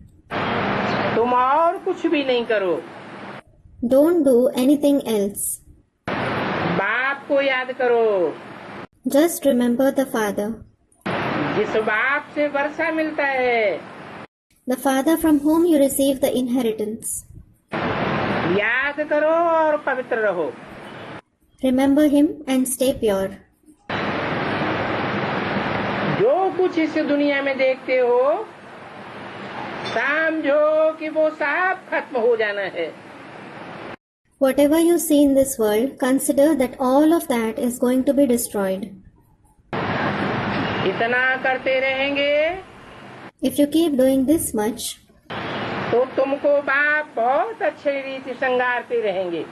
तुम और कुछ भी नहीं करो। Don't do anything else. बाप को याद करो। Just remember the Father. जिस बाप से वर्षा मिलता है, The Father from whom you receive the inheritance. याद करो और पवित्र रहो। Remember Him and stay pure. जो कुछ इस दुनिया में देखते हो समझो कि वो सब खत्म हो जाना है। Whatever you see in this world, consider that all of that is going to be destroyed. इतना करते रहेंगे If you keep doing this much, तो तुमको बाप बहुत अच्छे रीति श्रृंगारते रहेंगे।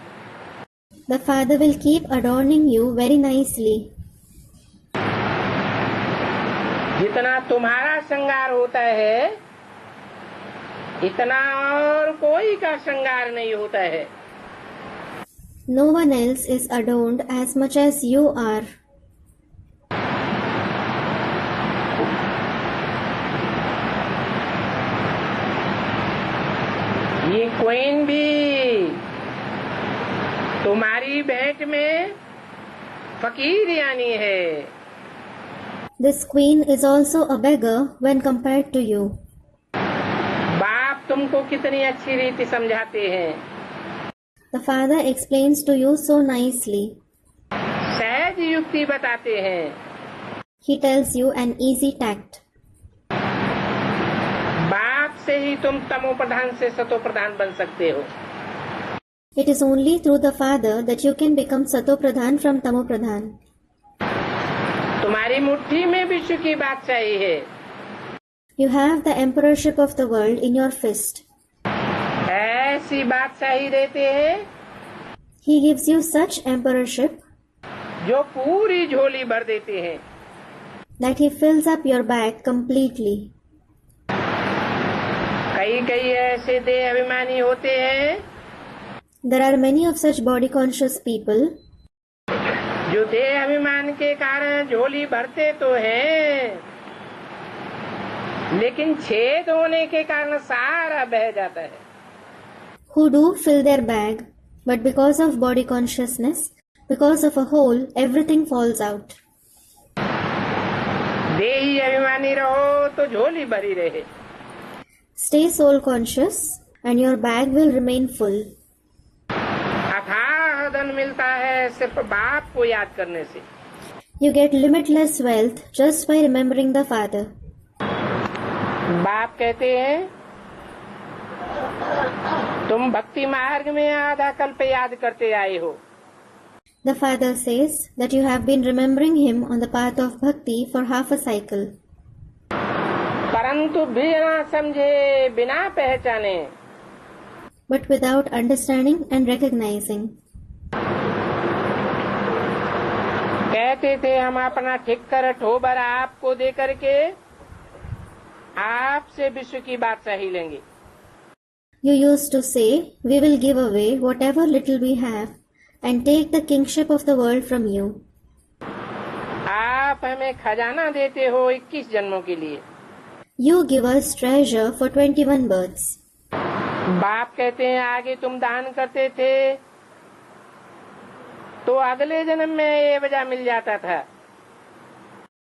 the Father will keep adorning you very nicely. जितना तुम्हारा श्रृंगार होता है इतना और कोई का श्रृंगार नहीं होता है। No one else is adorned as much as you are. ये क्वीन भी तुम्हारी भेंट में फकीर यानी है। This queen is also a beggar when compared to you. बाप तुमको कितनी अच्छी रीति समझाते हैं। The father explains to you so nicely. सहज युक्ति बताते हैं। He tells you an easy tact. बाप से ही तुम तमो प्रधान से सतो प्रधान बन सकते हो। It is only through the father that you can become Sato Pradhan from Tamo Pradhan. तुम्हारी मुट्ठी में विश्व की बादशाही है। You have the emperorship of the world in your fist. ऐसी बादशाही देते हैं He gives you such emperorship जो पूरी झोली भर देते हैं। that he fills up your bag completely. कई ऐसे देह अभिमानी होते हैं There are many of such body conscious people जो देह अभिमान के कारण झोली भरते तो हैं, लेकिन छेद होने के कारण सारा बह जाता है। who do fill their bag, but because of body consciousness, because of a hole, everything falls out. देही अभिमानी रहो तो झोली भरी रहे। Stay soul conscious and your bag will remain full. अथाह धन मिलता है सिर्फ बाप को याद करने से। You get limitless wealth just by remembering the father. बाप कहते हैं तुम भक्ति मार्ग में आधा कल्प याद करते आए हो। The father says that you have been remembering him on the path of bhakti for half a cycle. परंतु बिना समझे बिना पहचाने, but without understanding and recognizing. कहते थे हम अपना ठिक्कर ठोबर आपको दे करके आपसे विश्व की बादशाही लेंगे। You used to say, we will give away whatever little we have and take the kingship of the world from you. आप हमें खजाना देते हो 21 जन्मों के लिए। You give us treasure for 21 births. बाप कहते हैं आगे तुम दान करते थे तो अगले जन्म में ये वजह मिल जाता था।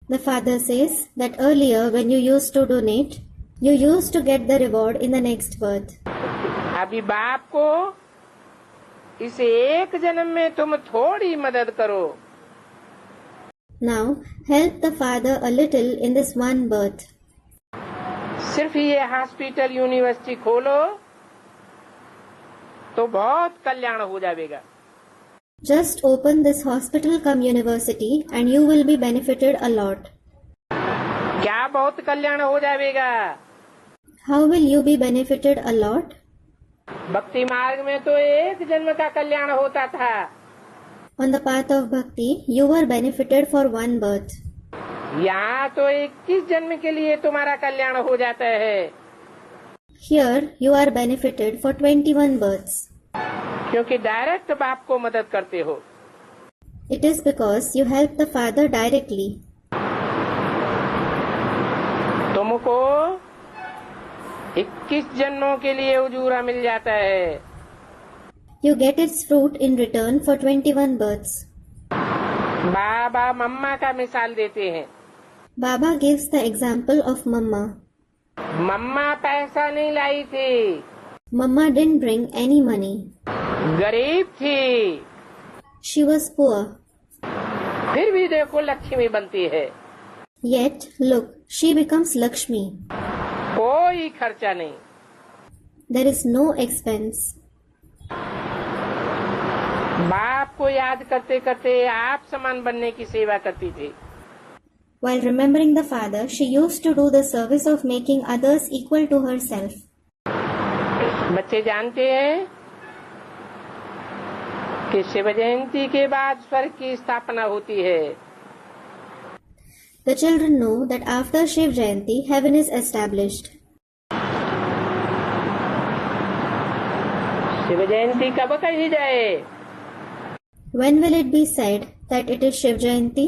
The father says that earlier when you used to donate, you used to get the reward in the next birth. अभी बाप को इस एक जन्म में तुम थोड़ी मदद करो। Now help the father a little in this one birth. सिर्फ ये हॉस्पिटल यूनिवर्सिटी खोलो तो बहुत कल्याण हो जाएगा। Just open this hospital cum university and you will be benefited a lot. क्या बहुत कल्याण हो जाएगा? How will you be benefited a lot? भक्ति मार्ग में तो एक जन्म का कल्याण होता था। On the path of bhakti, you were benefited for one birth. यहाँ तो 21 जन्म के लिए तुम्हारा कल्याण हो जाता है। Here you are benefited for 21 births. क्योंकि डायरेक्ट बाप को मदद करते हो। It is because you help the father directly. तुमको 21 जन्मों के लिए उजूरा मिल जाता है। You get its fruit in return for 21 births. बाबा मम्मा का मिसाल देते हैं। Baba gives the example of Mama. मम्मा पैसा नहीं लाई थी। Mama didn't bring any money. गरीब थी। She was poor. फिर भी देखो लक्ष्मी बनती है। Yet, look, she becomes Lakshmi. कोई खर्चा नहीं। There is no expense. बाप को याद करते करते आप समान बनने की सेवा करती थी। While remembering the father, she used to do the service of making others equal to herself. बच्चे जानते हैं कि शिव जयंती के बाद स्वर्ग की स्थापना होती है। The children know that after Shiv Jayanti, heaven is established. Shiv Jayanti कब कही जाए? When will it be said that it is Shiv Jayanti?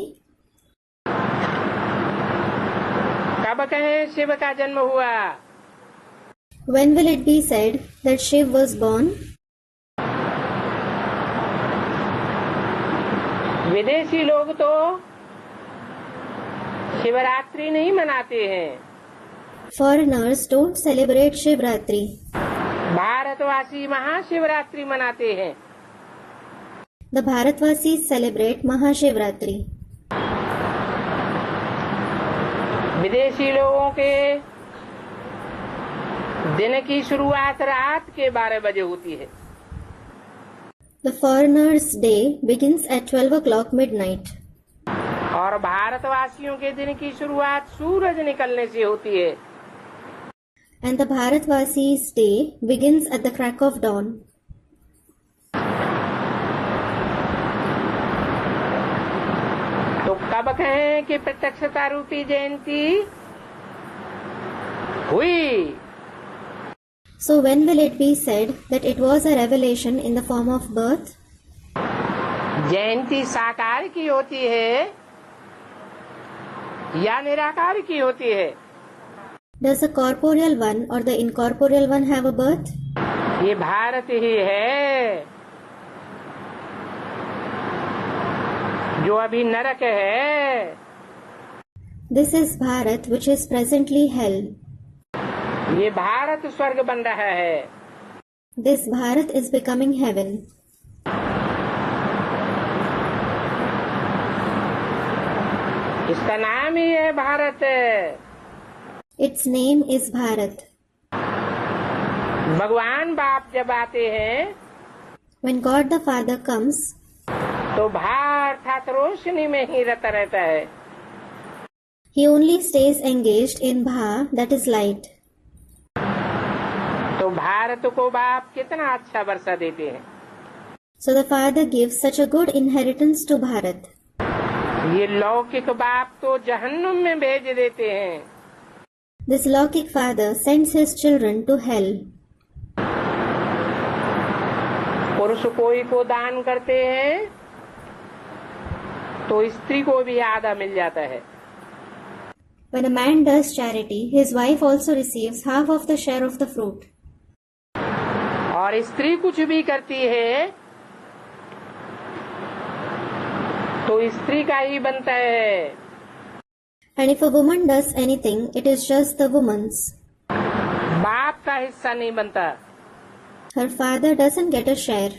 कब कहें शिव का जन्म हुआ? When will it be said that Shiv was born? विदेशी लोग तो शिवरात्रि नहीं मनाते हैं, Foreigners don't celebrate Shivratri. भारतवासी महाशिवरात्रि मनाते हैं। The Bharatvasis celebrate Mahashivratri. विदेशी लोगों के दिन की शुरुआत रात के 12 बजे होती है। The foreigners' day begins at 12 o'clock midnight. और भारतवासियों के दिन की शुरुआत सूरज निकलने से होती है। And the Bharatvasis' day begins at the crack of dawn. तो कब कहें कि प्रत्यक्षता रूपी जयंती हुई? So when will it be said that it was a revelation in the form of birth? जयंती साकार की होती है या निराकार की होती है? Does the corporeal one or the incorporeal one have a birth? ये भारत ही है जो अभी नरक है। This is Bharat, which is presently hell. ये भारत स्वर्ग बन रहा है। This Bharat is becoming heaven. इसका नाम ही है Bharat. Its name is Bharat. भगवान बाप जब आते हैं When God the Father comes, तो भार अर्थात रोशनी में ही रता रहता है। He only stays engaged in Bha, that is light. तो भारत को बाप कितना अच्छा वर्षा देते हैं। So the Father gives such a good inheritance to Bharat. ये लौकिक बाप तो जहन्नुम में भेज देते हैं। This Lokik Father sends his children to hell. पुरुष कोई को दान करते हैं तो स्त्री को भी आधा मिल जाता है। When a man does charity, his wife also receives half of the share of the fruit. और स्त्री कुछ भी करती है तो स्त्री का ही बनता है। And if a woman does anything, it is just the woman's. बाप का हिस्सा नहीं बनता। Her father doesn't get a share.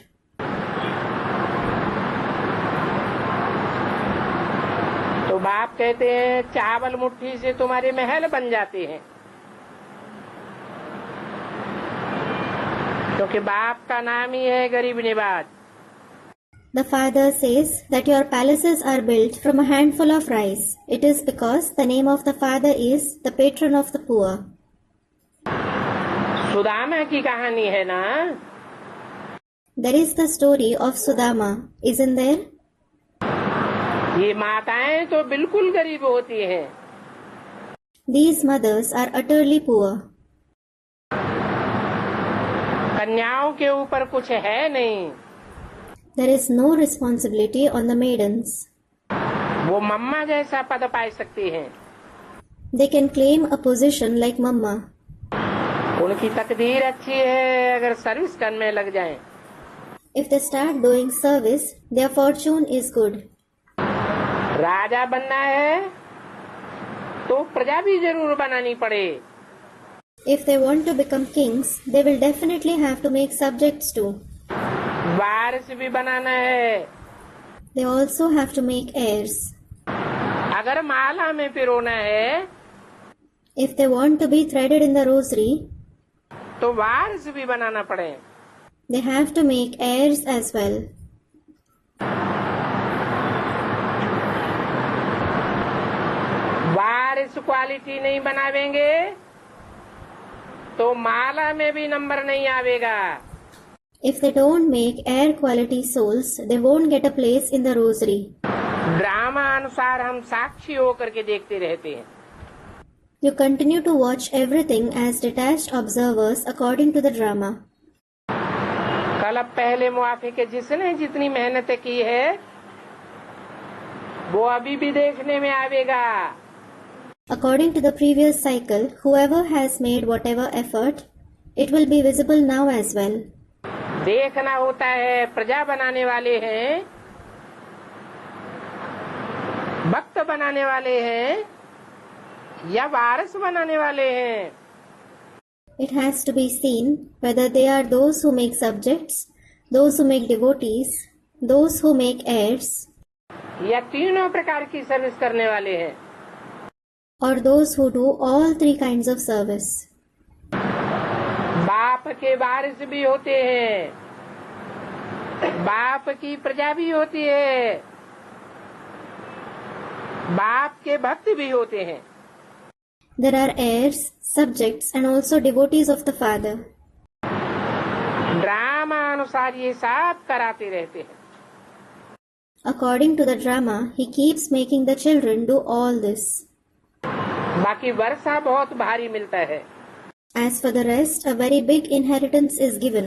तो बाप कहते हैं चावल मुट्ठी से तुम्हारे महल बन जाते हैं, क्योंकि बाप का नाम ही है गरीब निवाज। The father says that your palaces are built from a handful of rice. It is because the name of the father is the patron of the poor. Sudama की कहानी है ना? There is the story of Sudama, isn't there? ये माताएं तो बिल्कुल गरीब होती हैं। These mothers are utterly poor. कन्याओं के ऊपर कुछ है नहीं। There is no responsibility on the maidens. वो मम्मा जैसा पद पा सकती हैं। They can claim a position like Mamma. उनकी तकदीर अच्छी है अगर सर्विस करने में लग जाएं। If they start doing service, their fortune is good. राजा बनना है तो प्रजा भी जरूर बनानी पड़े। If they want to become kings, they will definitely have to make subjects too. वारिस भी बनाना है। They also have to make heirs. अगर माला में पिरोना है If they want to be threaded in the rosary, तो वारिस भी बनाना पड़े। they have to make heirs as well. Waris quality नहीं बनावेंगे तो माला में भी नंबर नहीं आवेगा। If they don't make heir quality souls, they won't get a place in the rosary. Drama अनुसार हम साक्षी होकर के देखते रहते हैं। You continue to watch everything as detached observers according to the drama. कल अब पहले मुआफे के जिसने जितनी मेहनत की है वो अभी भी देखने में आवेगा। According to the previous cycle, whoever has made whatever effort, It will be visible now as well. देखना होता है प्रजा बनाने वाले हैं, भक्त बनाने वाले हैं या वारस बनाने वाले हैं. It has to be seen whether they are those who make subjects, those who make devotees, those who make heirs, या तीनों प्रकार की सर्विस करने वाले हैं. or those who do all three kinds of service. बाप के वारिस भी होते हैं, बाप की प्रजा भी होती है, बाप के भक्त भी होते हैं. There are heirs, subjects, and also devotees of the Father. Drama अनुसार ये सब कराते रहते हैं. According to the drama, he keeps making the children do all this. बाकी वर्षा बहुत भारी मिलता है. As for the rest, a very big inheritance is given.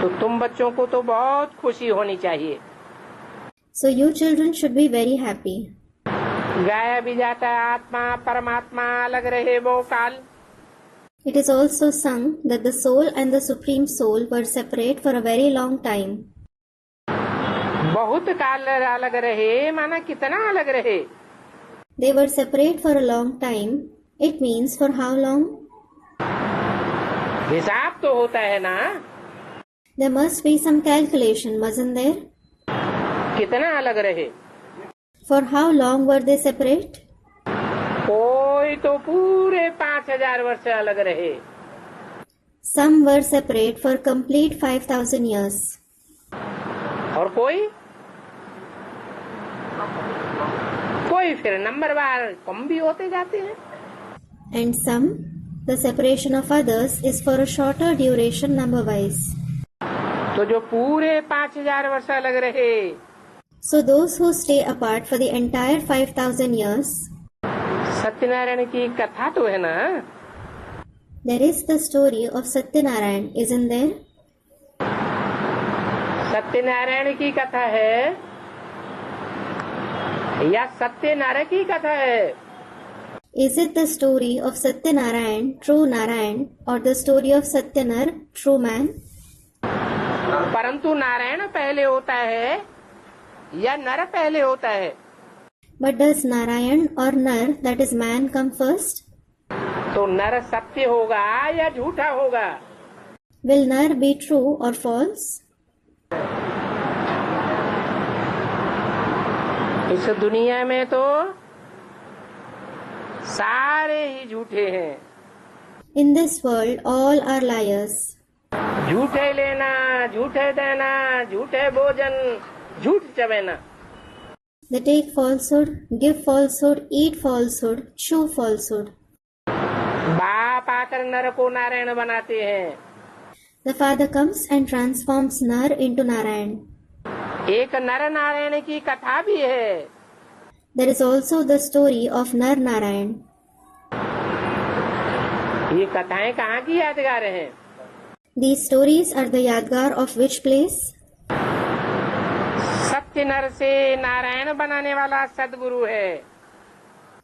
तो तुम बच्चों को तो बहुत खुशी होनी चाहिए. So you children should be very happy. गाया भी जाता है आत्मा परमात्मा अलग रहे वो काल. It is also sung that the soul and the supreme soul were separate for a very long time. बहुत काल अलग रहे माना कितना अलग रहे. They were separate for a long time. It means for how long? हिसाब तो होता है ना. There must be some calculation, mustn't there? कितना अलग रहे. For how long were they separate? कोई तो पूरे 5000 वर्ष अलग रहे. Some were separate for complete 5,000 years. और कोई फिर नंबरवार कम भी होते जाते हैं. And some, the separation of others is for a shorter duration number-wise. तो जो पूरे 5000 वर्ष अलग रहे, So those who stay apart for the entire 5,000 years, Satyanarayan की कथा तो है ना. there is the story of Satyanarayan, isn't there? Satyanarayan की कथा है या सत्यनारायण की कथा है. Is it the story of Satyanarayan, true Narayan, or the story of Satyanar, true man? परंतु नारायण पहले होता है या नर पहले होता है. But does Narayan or Nar, that is man, come first? तो नर सत्य होगा या झूठा होगा. Will Nar be true or false? इस दुनिया में तो सारे ही झूठे हैं. In this world, all are liars. झूठे लेना, झूठे देना, झूठे भोजन, झूठ चबेना. They take falsehood, give falsehood, eat falsehood, chew falsehood. बाप आकर नर को नारायण बनाते हैं. The Father comes and transforms Nar into Narayan. एक नर नारायण की कथा भी है. There is also the story of Nar Narayan. ये कथाएं कहाँ की यादगार हैं? These stories are the Yadgar of which place? सत्य नर से नारायण बनाने वाला सदगुरु है.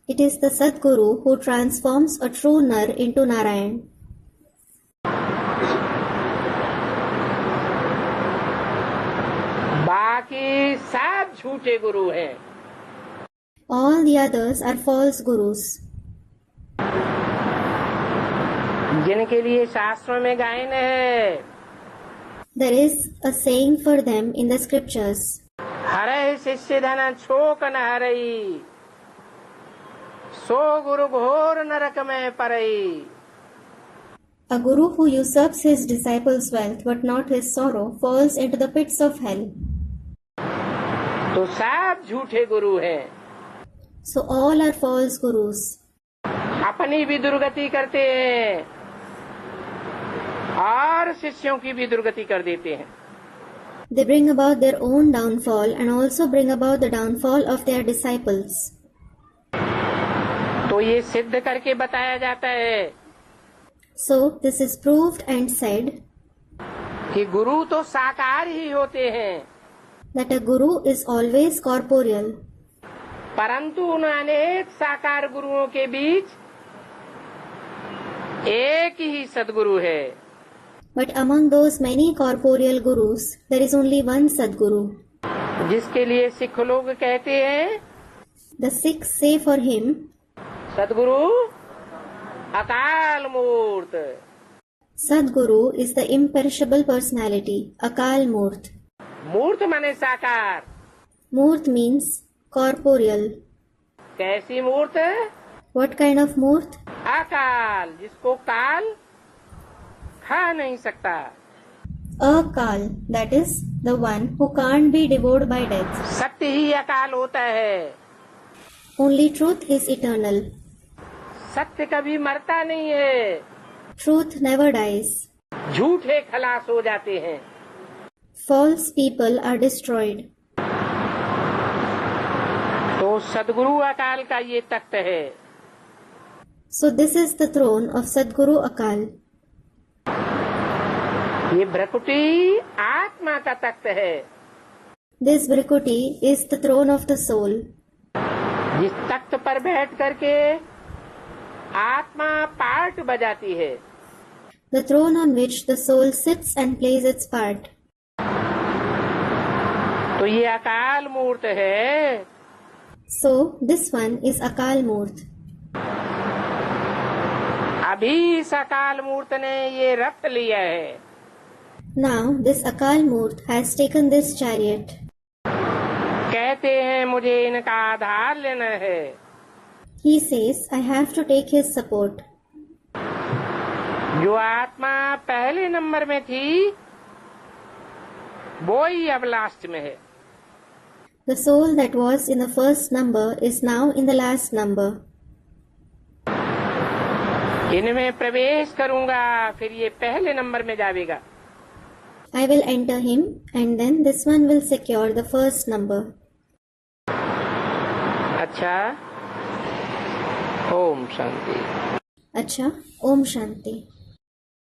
It is the Sadguru who transforms a true Nar into Narayan. बाकी सब झूठे गुरु हैं. All the others are false gurus. जिनके लिए शास्त्रों में गायन है. There is a saying for them in the scriptures. हरे शिष्य धन छोक न हरई, सो गुरु घोर नरक में परई. A guru who usurps his disciples' wealth but not his sorrow falls into the pits of hell. तो सब झूठे गुरु हैं. So all are false gurus. अपनी भी दुर्गति करते हैं और शिष्यों की भी दुर्गति कर देते हैं. They bring about their own downfall and also bring about the downfall of their disciples. तो ये सिद्ध करके बताया जाता है So this is proved and said कि गुरु तो साकार ही होते हैं, that a guru is always corporeal. परंतु उन अनेक साकार गुरुओं के बीच एक ही सदगुरु है। But among those many corporeal gurus, there is only one Sadguru. जिसके लिए सिख लोग कहते हैं, The Sikhs say for him, सदगुरु अकाल मूर्त। Sadguru is the imperishable personality, Akal Murt. मूर्त माने साकार। Murt means corporeal. कैसी मूर्त? What kind of Murt? अकाल, जिसको काल खा नहीं सकता। Akal, that is the one who can't be devoured by death. सत्य ही अकाल होता है। Only truth is eternal. सत्य कभी मरता नहीं है। Truth never dies. झूठे खलास हो जाते हैं। False people are destroyed. तो सदगुरु अकाल का ये तख्त है। So this is the throne of Sadguru Akal. ये भ्रकुटी आत्मा का तख्त है। This Vrikuti is the throne of the soul. जिस तख्त पर बैठ करके आत्मा पार्ट बजाती है। The throne on which the soul sits and plays its part. तो ये अकाल मूर्त है। So this one is Akal Murt. अभी इस अकाल मूर्त ने ये रथ लिया है। Now this Akal Murt has taken this chariot. कहते हैं मुझे इनका आधार लेना है। He says, I have to take his support. जो आत्मा पहले नंबर में थी वो ही अब लास्ट में है। The soul that was in the first number is now in the last number. इनमें प्रवेश करूंगा, फिर ये पहले नंबर में जाएगा। I will enter him and then this one will secure the first number. अच्छा, Om Shanti. Acha, Om Shanti.